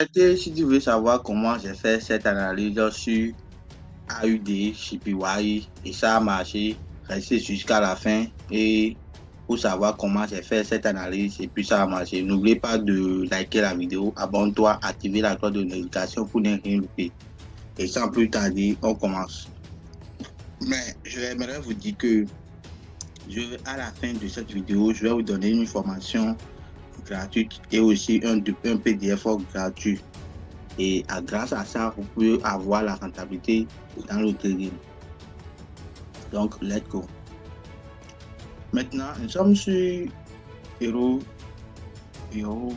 Si tu veux savoir comment j'ai fait cette analyse sur AUD, CPY, et ça a marché, restez jusqu'à la fin et pour savoir comment j'ai fait cette analyse et puis ça a marché. N'oublie pas de liker la vidéo, abonne-toi, activer la cloche de notification pour ne rien louper. Et sans plus tarder, on commence. Mais j'aimerais vous dire que à la fin de cette vidéo, je vais vous donner une formation gratuite et aussi un PDF gratuit. Et grâce à ça, vous pouvez avoir la rentabilité dans le trading. Donc, let's go. Maintenant, nous sommes sur Euro. Nous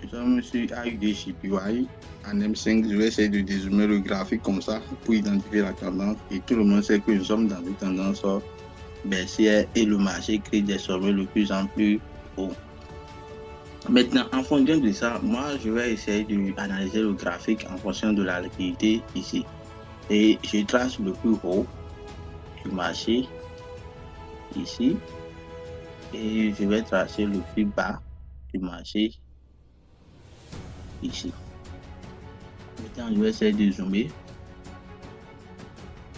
sommes sur AUD-CPY en M5. Je vais essayer de dézoomer le graphique comme ça pour identifier la tendance. Et tout le monde sait que nous sommes dans une tendance baissière et le marché crée des sommets de plus en plus hauts. Maintenant, en fonction de ça, moi, je vais essayer d'analyser le graphique en fonction de la liquidité ici. Et je trace le plus haut du marché ici. Et je vais tracer le plus bas du marché ici. Maintenant, je vais essayer de zoomer.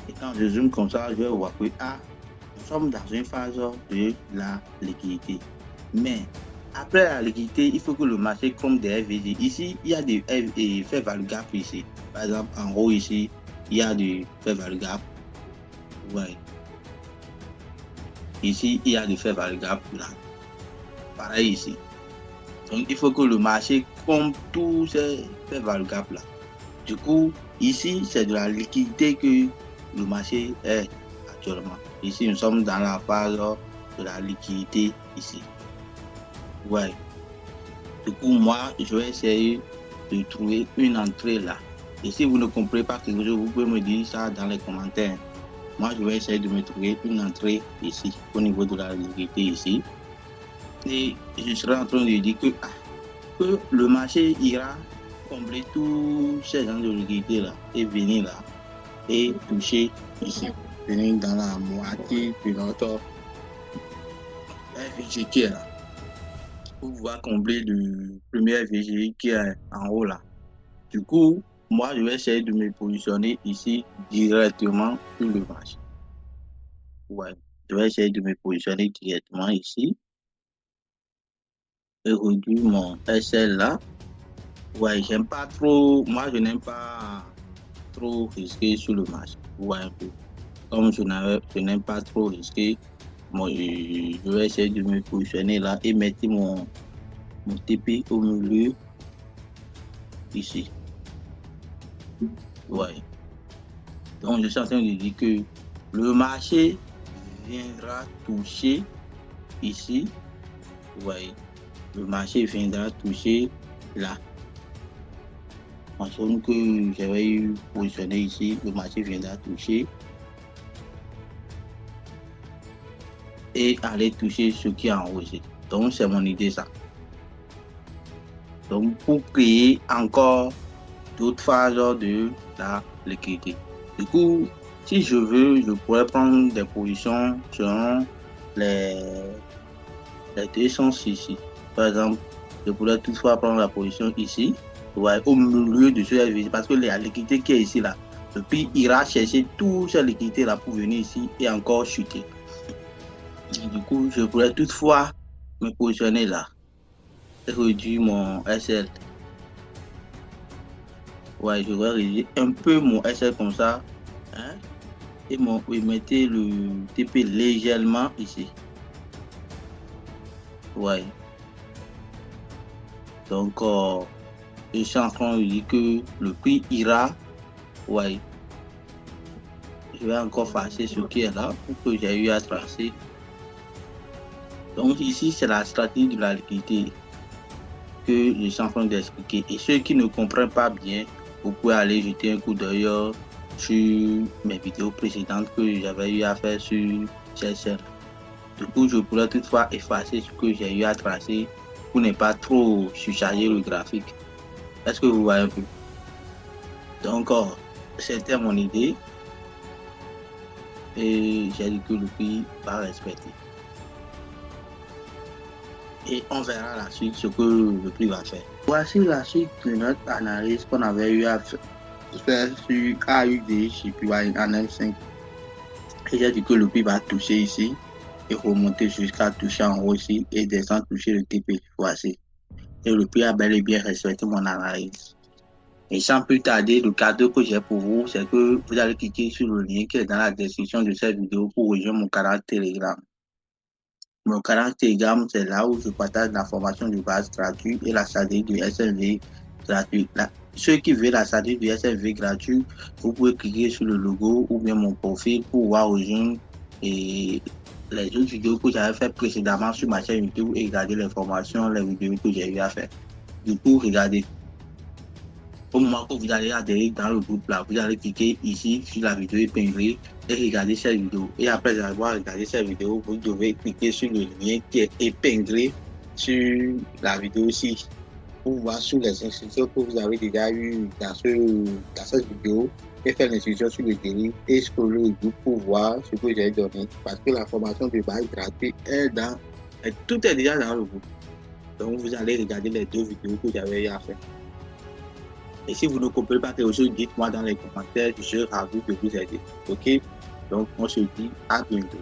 Et quand je zoome comme ça, je vais voir que nous sommes dans une phase de la liquidité. Mais après la liquidité, il faut que le marché compte des FVG. Ici, il y a des fair value gap ici. Par exemple, en haut ici, il y a des fair value gap. Ouais. Ici, il y a des fair value gap là. Pareil ici. Donc, il faut que le marché compte tous ces fair value gap là. Du coup, ici, c'est de la liquidité que le marché est actuellement. Ici, nous sommes dans la phase de la liquidité ici. Ouais. Du coup, moi, je vais essayer de trouver une entrée là. Et si vous ne comprenez pas quelque chose, vous pouvez me dire ça dans les commentaires. Moi, je vais essayer de me trouver une entrée ici, au niveau de la liquidité ici. Et je serai en train de dire que le marché ira combler tous ces gens de liquidité là et venir là et toucher ici. Venir dans la moitié de notre FVG qui est là. Pour pouvoir combler le premier FVG qui est en haut là. Du coup, moi, je vais essayer de me positionner ici directement sur le marché. Ouais, je vais essayer de me positionner directement ici. Et réduire mon SL là. Ouais, j'aime pas trop, moi, je n'aime pas trop risquer sur le marché. Ouais, un peu. Comme je n'aime pas trop risquer, moi, je vais essayer de me positionner là et mettre mon TP au milieu ici. Ouais. Donc, je suis en train de dire que le marché viendra toucher ici. Ouais. Le marché viendra toucher là. En somme que j'avais eu positionné ici, le marché viendra toucher et aller toucher ce qui est en haut ici. Donc, c'est mon idée ça. Donc, pour créer encore d'autres phases de la liquidité. Du coup, si je veux, je pourrais prendre des positions selon les tendances ici. Par exemple, je pourrais toutefois prendre la position ici, ouais, au milieu de ce FVG, parce que la liquidité qui est ici là, le prix ira chercher toute cette liquidité là pour venir ici et encore chuter. Et du coup, je pourrais toutefois me positionner là et réduire mon SL. Ouais, je vais réduire un peu mon SL comme ça. Hein, et mettre le TP légèrement ici. Ouais. Donc, je suis en train de dire que le prix ira. Ouais. Je vais encore effacer ce qui est là pour que j'ai eu à tracer. Donc, ici, c'est la stratégie de la liquidité que je suis en train d'expliquer. Et ceux qui ne comprennent pas bien, vous pouvez aller jeter un coup d'œil sur mes vidéos précédentes que j'avais eu à faire sur CSR. Du coup, je pourrais toutefois effacer ce que j'ai eu à tracer pour ne pas trop surcharger le graphique. Est-ce que vous voyez un peu? Donc, c'était mon idée. Et j'ai dit que le prix va respecter. Et on verra la suite ce que le prix va faire. Voici la suite de notre analyse qu'on avait eu à faire sur AUD, je puis en M5. Et j'ai dit que le prix va toucher ici et remonter jusqu'à toucher en haut ici et descendre toucher le TP. Voici. Et le prix a bel et bien respecté mon analyse. Et sans plus tarder, le cadeau que j'ai pour vous, c'est que vous allez cliquer sur le lien qui est dans la description de cette vidéo pour rejoindre mon canal Telegram. Mon canal Telegram, c'est là où je partage l'information de base gratuite et la stratégie du SLV gratuit. Ceux qui veulent la stratégie du SLV gratuit, vous pouvez cliquer sur le logo ou bien mon profil pour voir rejoindre et les autres vidéos que j'avais fait précédemment sur ma chaîne YouTube et regarder les formations, les vidéos que j'ai eu à faire. Du coup, regardez. Au moment que vous allez adhérer dans le groupe là, vous allez cliquer ici sur la vidéo épinglée et regarder cette vidéo. Et après avoir regardé cette vidéo, vous devez cliquer sur le lien qui est épinglé sur la vidéo ici pour voir sur les instructions que vous avez déjà eues dans cette vidéo et faire l'instruction sur le délire et scroller le groupe pour voir ce que j'ai donné parce que la formation de base gratuite est tout est déjà dans le groupe. Donc vous allez regarder les deux vidéos que j'avais eu à faire. Et si vous ne comprenez pas quelque chose, dites-moi dans les commentaires, je serai ravi de vous aider. Ok? Donc, on se dit à bientôt.